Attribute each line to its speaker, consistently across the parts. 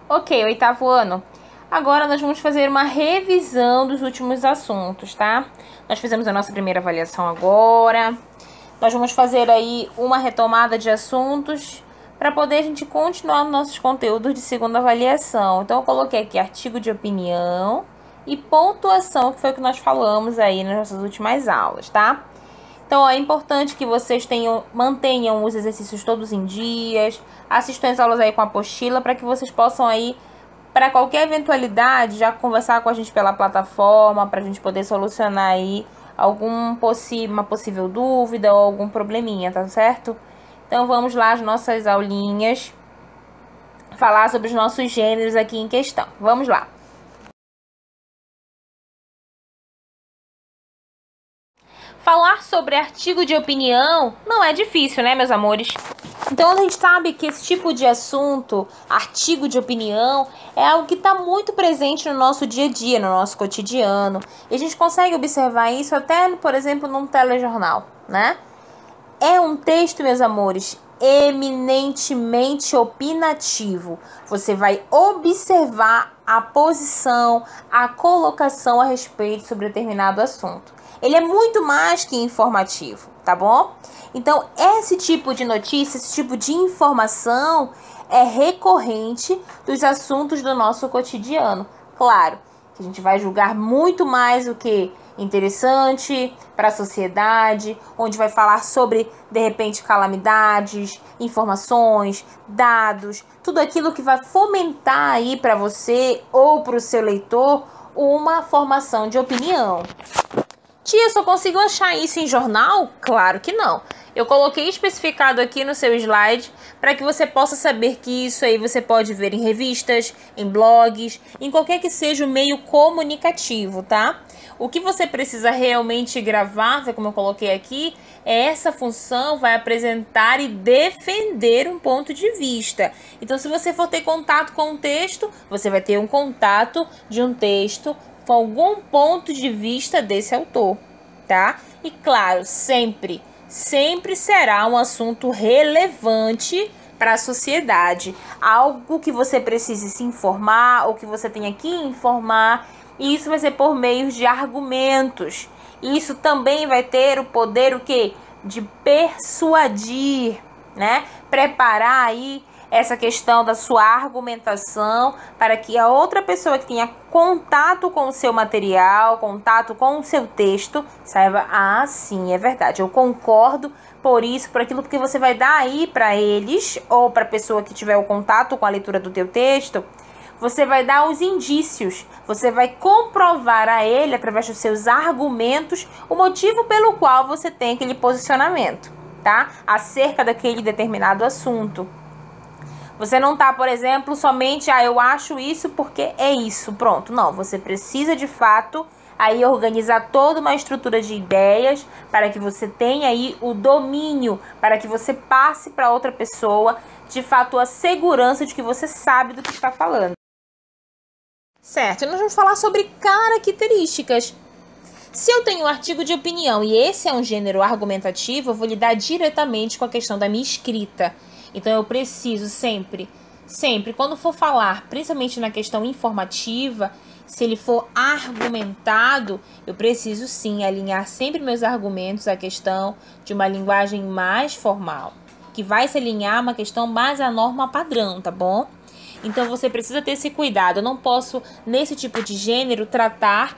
Speaker 1: Ok, oitavo ano. Agora nós vamos fazer uma revisão dos últimos assuntos, tá? Nós fizemos a nossa primeira avaliação agora. Nós vamos fazer aí uma retomada de assuntos para poder a gente continuar nossos conteúdos de segunda avaliação. Então, eu coloquei aqui artigo de opinião e pontuação, que foi o que nós falamos aí nas nossas últimas aulas, tá? Então, é importante que vocês mantenham os exercícios todos em dias, assistam as aulas aí com a apostila, para que vocês possam aí, para qualquer eventualidade, já conversar com a gente pela plataforma, para a gente poder solucionar aí uma possível dúvida ou algum probleminha, tá certo? Então, vamos lá às nossas aulinhas, falar sobre os nossos gêneros aqui em questão. Vamos lá. Falar sobre artigo de opinião não é difícil, né, meus amores? Então, a gente sabe que esse tipo de assunto, artigo de opinião, é algo que está muito presente no nosso dia a dia, no nosso cotidiano. E a gente consegue observar isso até, por exemplo, num telejornal, né? É um texto, meus amores, eminentemente opinativo. Você vai observar a posição, a colocação a respeito sobre determinado assunto. Ele é muito mais que informativo, tá bom? Então, esse tipo de notícia, esse tipo de informação é recorrente dos assuntos do nosso cotidiano. Claro que a gente vai julgar muito mais o que interessante para a sociedade, onde vai falar sobre, de repente, calamidades, informações, dados, tudo aquilo que vai fomentar aí para você ou para o seu leitor uma formação de opinião. Tia, só consigo achar isso em jornal? Claro que não. Eu coloquei especificado aqui no seu slide para que você possa saber que isso aí você pode ver em revistas, em blogs, em qualquer que seja o meio comunicativo, tá? O que você precisa realmente gravar, como eu coloquei aqui, é essa função vai apresentar e defender um ponto de vista. Então, se você for ter contato com um texto, você vai ter um contato de um texto com algum ponto de vista desse autor, tá? E claro, sempre será um assunto relevante para a sociedade, algo que você precise se informar ou que você tenha que informar, e isso vai ser por meio de argumentos. Isso também vai ter o poder, o quê? De persuadir, né? Preparar aí essa questão da sua argumentação para que a outra pessoa que tenha contato com o seu material, contato com o seu texto, saiba, sim, é verdade, eu concordo por isso, por aquilo que você vai dar aí para eles, ou para a pessoa que tiver o contato com a leitura do teu texto. Você vai dar os indícios, você vai comprovar a ele, através dos seus argumentos, o motivo pelo qual você tem aquele posicionamento, tá? Acerca daquele determinado assunto. Você não tá, por exemplo, somente, eu acho isso porque é isso, pronto. Não, você precisa de fato aí organizar toda uma estrutura de ideias para que você tenha aí o domínio, para que você passe para outra pessoa, de fato, a segurança de que você sabe do que está falando. Certo, e nós vamos falar sobre características. Se eu tenho um artigo de opinião e esse é um gênero argumentativo, eu vou lidar diretamente com a questão da minha escrita. Então, eu preciso sempre, quando for falar, principalmente na questão informativa, se ele for argumentado, eu preciso sim alinhar sempre meus argumentos à questão de uma linguagem mais formal, que vai se alinhar a uma questão mais à norma padrão, tá bom? Então, você precisa ter esse cuidado. Eu não posso, nesse tipo de gênero, tratar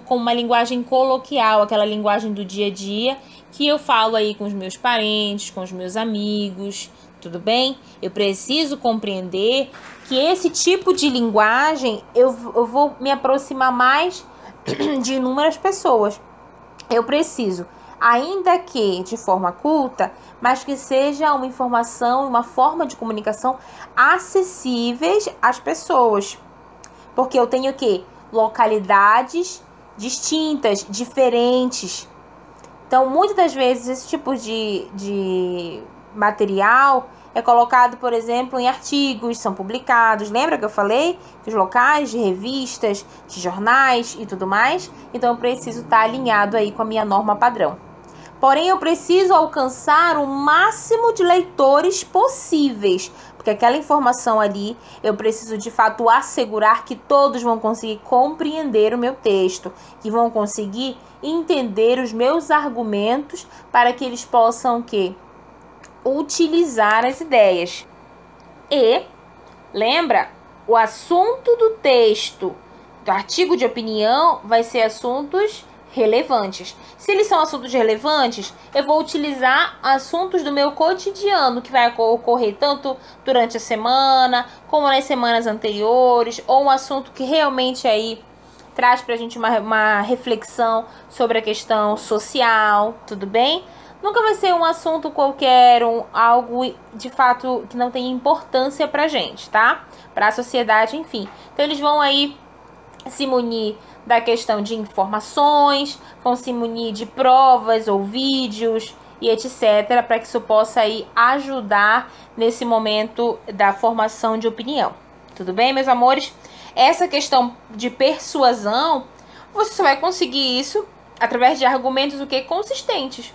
Speaker 1: com uma linguagem coloquial, aquela linguagem do dia a dia, que eu falo aí com os meus parentes, com os meus amigos, tudo bem? Eu preciso compreender que esse tipo de linguagem eu vou me aproximar mais de inúmeras pessoas. Eu preciso, ainda que de forma culta, mas que seja uma informação, uma forma de comunicação acessíveis às pessoas. Porque eu tenho o quê? Localidades distintas, diferentes. Então, muitas das vezes, esse tipo de material é colocado, por exemplo, em artigos, são publicados. Lembra que eu falei? Dos locais, de revistas, de jornais e tudo mais. Então, eu preciso estar alinhado aí com a minha norma padrão. Porém, eu preciso alcançar o máximo de leitores possíveis, Porque aquela informação ali, eu preciso de fato assegurar que todos vão conseguir compreender o meu texto, que vão conseguir entender os meus argumentos para que eles possam o quê? Utilizar as ideias. E, lembra, o assunto do texto, do artigo de opinião, vai ser assuntos relevantes. Se eles são assuntos relevantes, eu vou utilizar assuntos do meu cotidiano, que vai ocorrer tanto durante a semana, como nas semanas anteriores, ou um assunto que realmente aí traz pra gente uma reflexão sobre a questão social, tudo bem? Nunca vai ser um assunto qualquer, algo de fato que não tem importância pra gente, tá? Pra sociedade, enfim. Então eles vão aí se munir da questão de informações, vão se munir de provas ou vídeos e etc, para que isso possa aí ajudar nesse momento da formação de opinião. Tudo bem, meus amores? Essa questão de persuasão, você só vai conseguir isso através de argumentos o quê? Consistentes.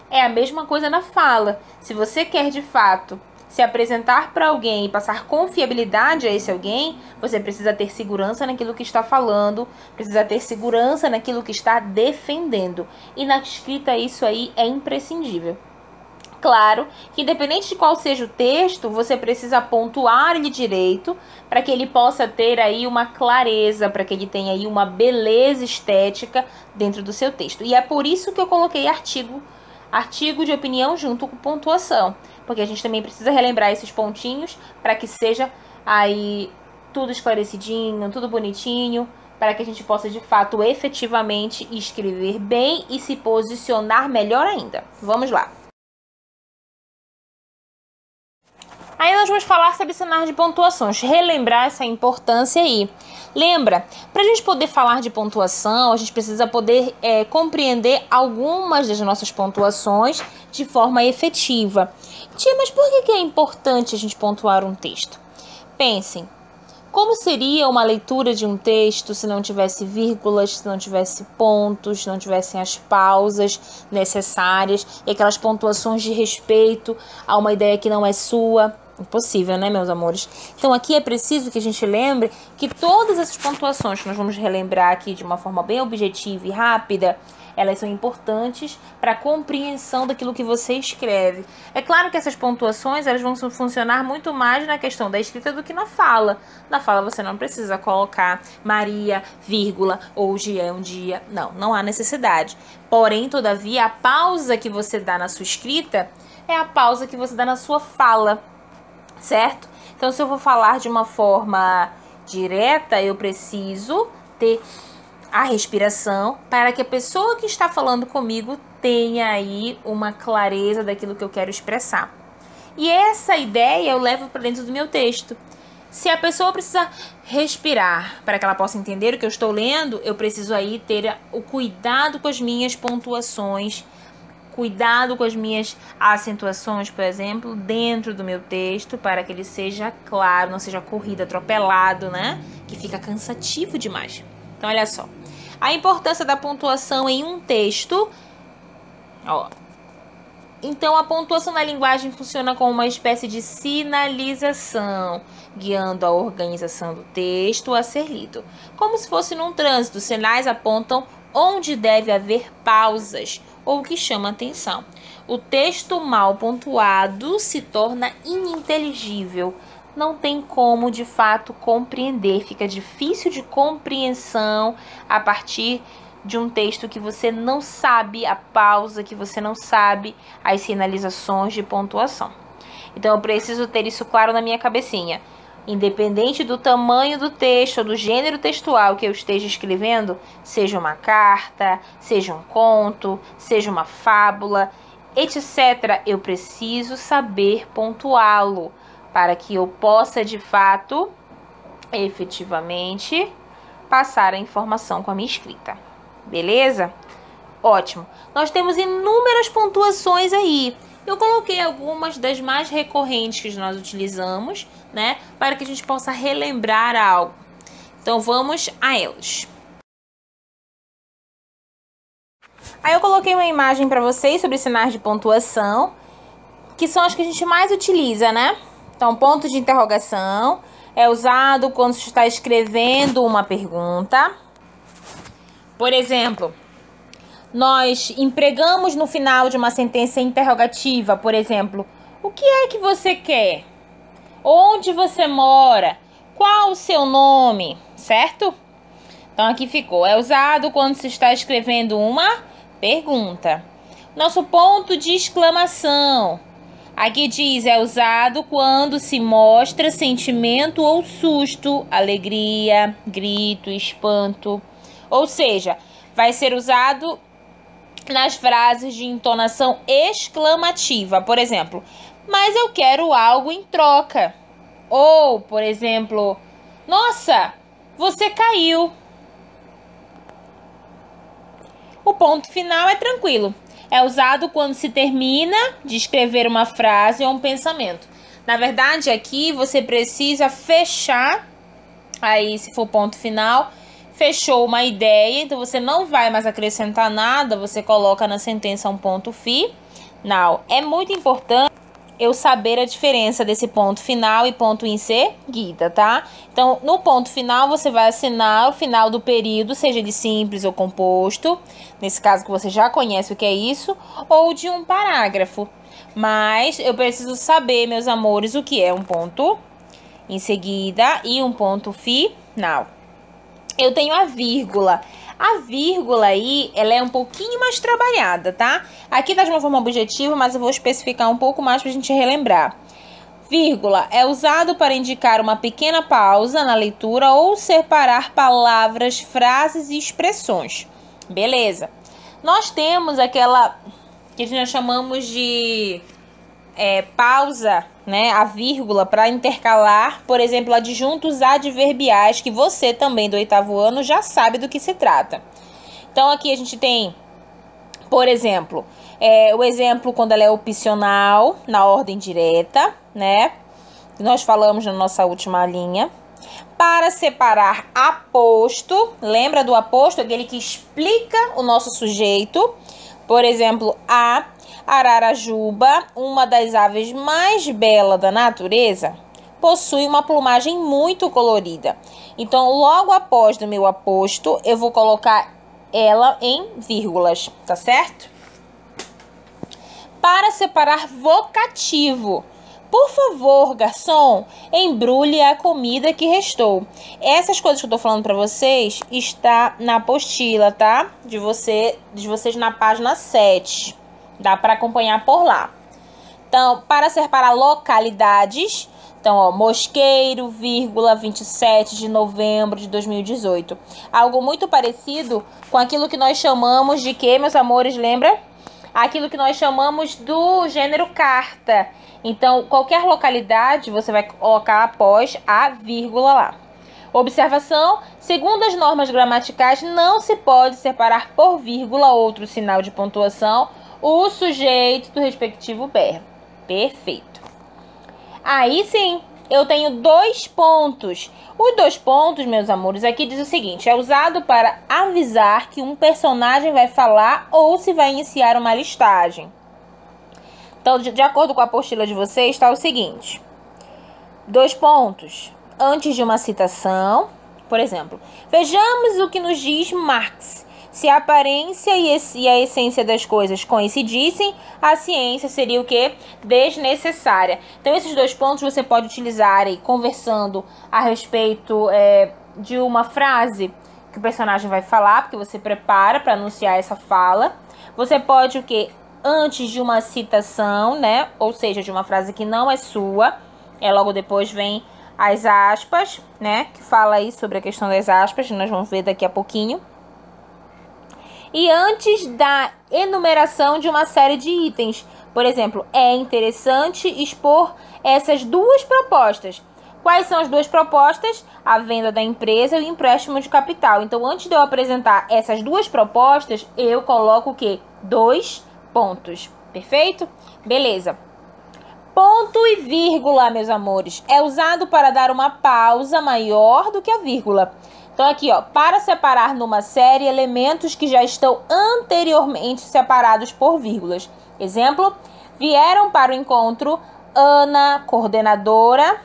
Speaker 1: É a mesma coisa na fala. Se você quer de fato se apresentar para alguém e passar confiabilidade a esse alguém, você precisa ter segurança naquilo que está falando, precisa ter segurança naquilo que está defendendo. E na escrita isso aí é imprescindível. Claro que independente de qual seja o texto, você precisa pontuar ele direito para que ele possa ter aí uma clareza, para que ele tenha aí uma beleza estética dentro do seu texto. E é por isso que eu coloquei artigo de opinião junto com pontuação, porque a gente também precisa relembrar esses pontinhos para que seja aí tudo esclarecidinho, tudo bonitinho, para que a gente possa de fato efetivamente escrever bem e se posicionar melhor ainda. Vamos lá. Aí nós vamos falar sobre cenário de pontuações, relembrar essa importância aí. Lembra, para a gente poder falar de pontuação, a gente precisa poder compreender algumas das nossas pontuações de forma efetiva. Tia, mas por que é importante a gente pontuar um texto? Pensem, como seria uma leitura de um texto se não tivesse vírgulas, se não tivesse pontos, se não tivessem as pausas necessárias e aquelas pontuações de respeito a uma ideia que não é sua? Impossível, né, meus amores? Então aqui é preciso que a gente lembre que todas essas pontuações que nós vamos relembrar aqui de uma forma bem objetiva e rápida, elas são importantes para a compreensão daquilo que você escreve. É claro que essas pontuações elas vão funcionar muito mais na questão da escrita do que na fala. Na fala você não precisa colocar Maria, vírgula, hoje é um dia. Não há necessidade. Porém, todavia, a pausa que você dá na sua escrita é a pausa que você dá na sua fala. Certo? Então, se eu vou falar de uma forma direta, eu preciso ter a respiração para que a pessoa que está falando comigo tenha aí uma clareza daquilo que eu quero expressar. E essa ideia eu levo para dentro do meu texto. Se a pessoa precisa respirar para que ela possa entender o que eu estou lendo, eu preciso aí ter o cuidado com as minhas pontuações, cuidado com as minhas acentuações, por exemplo, dentro do meu texto, para que ele seja claro, não seja corrido, atropelado, né? Que fica cansativo demais. Então, olha só. A importância da pontuação em um texto. Ó. Então, a pontuação na linguagem funciona como uma espécie de sinalização, guiando a organização do texto a ser lido. Como se fosse num trânsito, os sinais apontam onde deve haver pausas ou o que chama atenção. O texto mal pontuado se torna ininteligível. Não tem como, de fato, compreender. Fica difícil de compreensão a partir de um texto que você não sabe a pausa, que você não sabe as sinalizações de pontuação. Então, eu preciso ter isso claro na minha cabecinha. Independente do tamanho do texto ou do gênero textual que eu esteja escrevendo, seja uma carta, seja um conto, seja uma fábula, etc., eu preciso saber pontuá-lo para que eu possa, de fato, efetivamente, passar a informação com a minha escrita. Beleza? Ótimo. Nós temos inúmeras pontuações aí. Eu coloquei algumas das mais recorrentes que nós utilizamos, né? Para que a gente possa relembrar algo. Então, vamos a elas. Aí eu coloquei uma imagem para vocês sobre sinais de pontuação, que são as que a gente mais utiliza, né? Então, ponto de interrogação é usado quando se está escrevendo uma pergunta. Por exemplo, nós empregamos no final de uma sentença interrogativa, por exemplo, o que é que você quer? Onde você mora? Qual o seu nome? Certo? Então, aqui ficou. É usado quando se está escrevendo uma pergunta. Nosso ponto de exclamação. Aqui diz, é usado quando se mostra sentimento ou susto, alegria, grito, espanto. Ou seja, vai ser usado nas frases de entonação exclamativa. Por exemplo, mas eu quero algo em troca. Ou, por exemplo, nossa, você caiu. O ponto final é tranquilo. É usado quando se termina de escrever uma frase ou um pensamento. Na verdade, aqui você precisa fechar, aí se for ponto final, fechou uma ideia, então você não vai mais acrescentar nada, você coloca na sentença um ponto final. É muito importante eu saber a diferença desse ponto final e ponto em seguida, tá? Então, no ponto final, você vai assinar o final do período, seja ele simples ou composto, nesse caso que você já conhece o que é isso, ou de um parágrafo. Mas eu preciso saber, meus amores, o que é um ponto em seguida e um ponto final. Eu tenho a vírgula. A vírgula aí, ela é um pouquinho mais trabalhada, tá? Aqui tá de uma forma objetiva, mas eu vou especificar um pouco mais pra gente relembrar. Vírgula é usado para indicar uma pequena pausa na leitura ou separar palavras, frases e expressões. Beleza. Nós temos aquela que nós chamamos de pausa, né? A vírgula para intercalar, por exemplo, adjuntos adverbiais, que você também do 8º ano já sabe do que se trata. Então, aqui a gente tem, por exemplo, o exemplo quando ela é opcional, na ordem direta, né? Nós falamos na nossa última linha. Para separar aposto, lembra do aposto? Aquele que explica o nosso sujeito. Por exemplo, a ararajuba, uma das aves mais belas da natureza, possui uma plumagem muito colorida. Então, logo após do meu aposto, eu vou colocar ela em vírgulas, tá certo? Para separar vocativo. Por favor, garçom, embrulhe a comida que restou. Essas coisas que eu tô falando pra vocês está na apostila, tá? De vocês na página 7. Dá para acompanhar por lá. Então, para separar localidades, então, ó, Mosqueiro, vírgula, 27 de novembro de 2018. Algo muito parecido com aquilo que nós chamamos de quê, meus amores, lembra? Aquilo que nós chamamos do gênero carta. Então, qualquer localidade você vai colocar após a vírgula lá. Observação: segundo as normas gramaticais, não se pode separar por vírgula outro sinal de pontuação o sujeito do respectivo verbo. Perfeito. Aí sim, eu tenho 2 pontos. Os 2 pontos, meus amores, aqui diz o seguinte: é usado para avisar que um personagem vai falar ou se vai iniciar uma listagem. Então, de acordo com a apostila de vocês, está o seguinte: 2 pontos. Antes de uma citação, por exemplo, vejamos o que nos diz Marx. Se a aparência e a essência das coisas coincidissem, a ciência seria o quê? Desnecessária. Então, esses 2 pontos você pode utilizar aí conversando a respeito de uma frase que o personagem vai falar, porque você prepara para anunciar essa fala. Você pode o quê? Antes de uma citação, né? Ou seja, de uma frase que não é sua. Logo depois vem as aspas, né? Que fala aí sobre a questão das aspas, que nós vamos ver daqui a pouquinho. E antes da enumeração de uma série de itens. Por exemplo, é interessante expor essas 2 propostas. Quais são as 2 propostas? A venda da empresa e o empréstimo de capital. Então, antes de eu apresentar essas 2 propostas, eu coloco o quê? 2 pontos. Perfeito? Beleza. Ponto e vírgula, meus amores, é usado para dar uma pausa maior do que a vírgula. Então, aqui, ó, para separar numa série elementos que já estão anteriormente separados por vírgulas. Exemplo: vieram para o encontro Ana, coordenadora.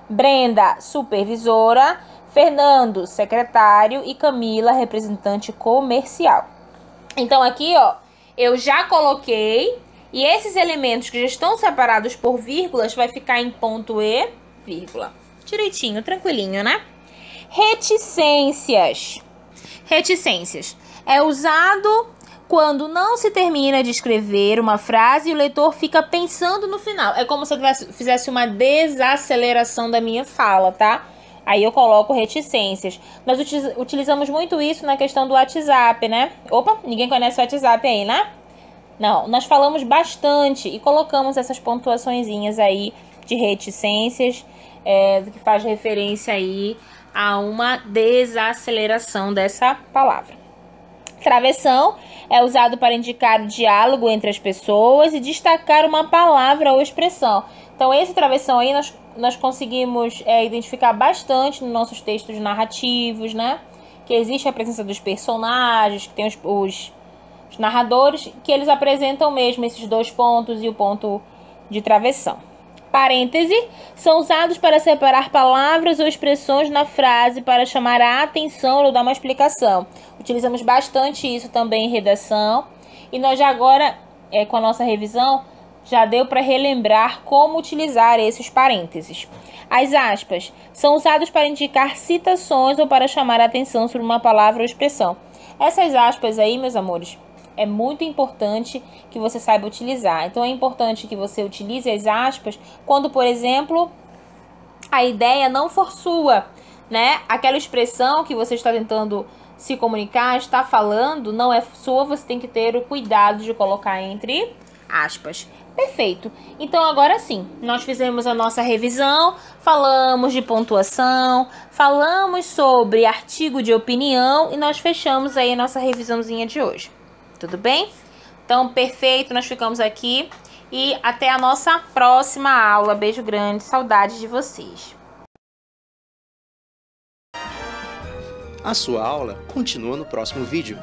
Speaker 1: Brenda, supervisora. Fernando, secretário. E Camila, representante comercial. Então aqui, ó, eu já coloquei. E esses elementos que já estão separados por vírgulas vai ficar em ponto e vírgula. Direitinho, tranquilinho, né? Reticências. Reticências. É usado quando não se termina de escrever uma frase e o leitor fica pensando no final. É como se eu fizesse uma desaceleração da minha fala, tá? Aí eu coloco reticências. Nós utilizamos muito isso na questão do WhatsApp, né? Opa, ninguém conhece o WhatsApp aí, né? Não, nós falamos bastante e colocamos essas pontuaçõezinhas aí de reticências, que faz referência aí a uma desaceleração dessa palavra. Travessão é usado para indicar o diálogo entre as pessoas e destacar uma palavra ou expressão. Então, esse travessão aí nós conseguimos identificar bastante nos nossos textos narrativos, né? Que existe a presença dos personagens, que tem os narradores, que eles apresentam mesmo esses dois pontos e o ponto de travessão. Parêntese são usados para separar palavras ou expressões na frase para chamar a atenção ou dar uma explicação. Utilizamos bastante isso também em redação. E nós já agora, com a nossa revisão, já deu para relembrar como utilizar esses parênteses. As aspas são usados para indicar citações ou para chamar a atenção sobre uma palavra ou expressão. Essas aspas aí, meus amores, é muito importante que você saiba utilizar. Então, é importante que você utilize as aspas quando, por exemplo, a ideia não for sua, né? Aquela expressão que você está tentando se comunicar, está falando, não é sua, você tem que ter o cuidado de colocar entre aspas. Perfeito. Então, agora sim, nós fizemos a nossa revisão, falamos de pontuação, falamos sobre artigo de opinião e nós fechamos aí a nossa revisãozinha de hoje. Tudo bem? Então, perfeito, nós ficamos aqui e até a nossa próxima aula. Beijo grande, saudades de vocês.
Speaker 2: A sua aula continua no próximo vídeo.